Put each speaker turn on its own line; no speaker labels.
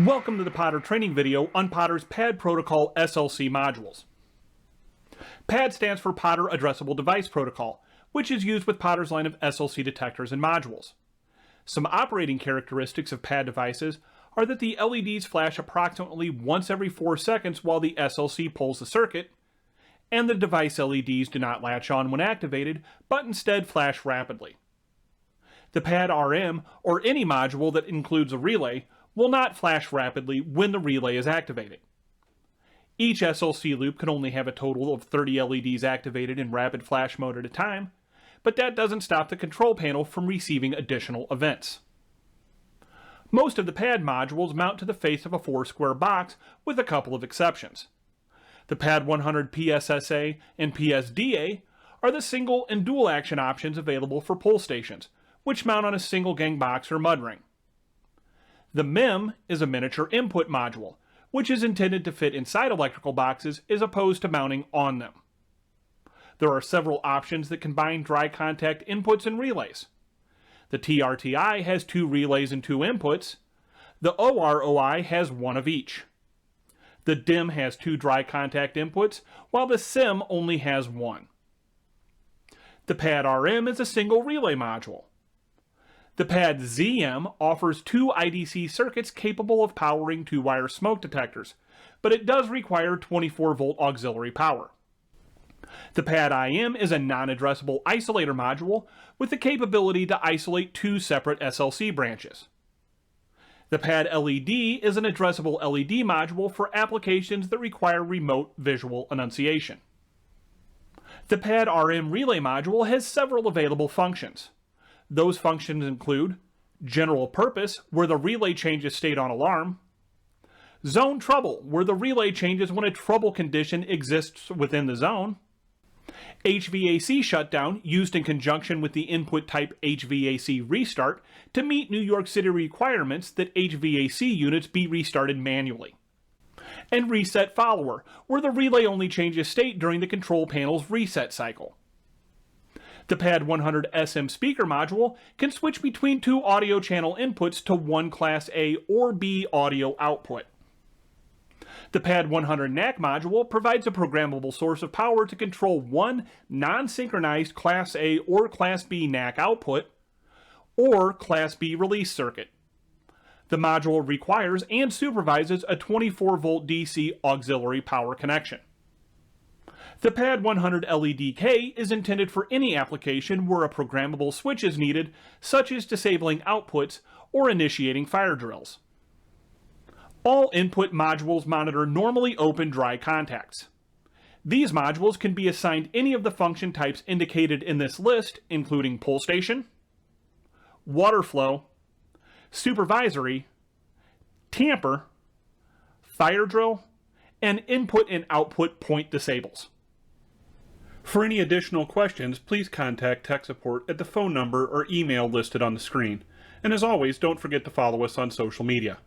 Welcome to the Potter training video on Potter's PAD protocol SLC modules. PAD stands for Potter Addressable Device Protocol, which is used with Potter's line of SLC detectors and modules. Some operating characteristics of PAD devices are that the LEDs flash approximately once every 4 seconds while the SLC pulls the circuit, and the device LEDs do not latch on when activated, but instead flash rapidly. The PAD RM, or any module that includes a relay, will not flash rapidly when the relay is activated. Each SLC loop can only have a total of 30 LEDs activated in rapid flash mode at a time, but that doesn't stop the control panel from receiving additional events. Most of the PAD modules mount to the face of a 4-square box with a couple of exceptions. The PAD 100 PSSA and PSDA are the single and dual action options available for pull stations, which mount on a single gang box or mud ring. The MIM is a miniature input module, which is intended to fit inside electrical boxes as opposed to mounting on them. There are several options that combine dry contact inputs and relays. The TRTI has 2 relays and 2 inputs. The OROI has 1 of each. The DIM has 2 dry contact inputs, while the SIM only has 1. The PAD RM is a single relay module. The PAD ZM offers 2 IDC circuits capable of powering 2-wire smoke detectors, but it does require 24-volt auxiliary power. The PAD IM is a non-addressable isolator module with the capability to isolate 2 separate SLC branches. The PAD LED is an addressable LED module for applications that require remote visual annunciation. The PAD RM relay module has several available functions. Those functions include general purpose, where the relay changes state on alarm; zone trouble, where the relay changes when a trouble condition exists within the zone; HVAC shutdown, used in conjunction with the input type HVAC restart to meet New York City requirements that HVAC units be restarted manually; and reset follower, where the relay only changes state during the control panel's reset cycle. The PAD 100 SM speaker module can switch between 2 audio channel inputs to 1 Class A or B audio output. The PAD 100 NAC module provides a programmable source of power to control 1 non-synchronized Class A or Class B NAC output, or Class B release circuit. The module requires and supervises a 24-volt DC auxiliary power connection. The PAD 100 LED-K is intended for any application where a programmable switch is needed, such as disabling outputs or initiating fire drills. All input modules monitor normally open dry contacts. These modules can be assigned any of the function types indicated in this list, including pull station, water flow, supervisory, tamper, fire drill, and input and output point disables. For any additional questions, please contact tech support at the phone number or email listed on the screen. And as always, don't forget to follow us on social media.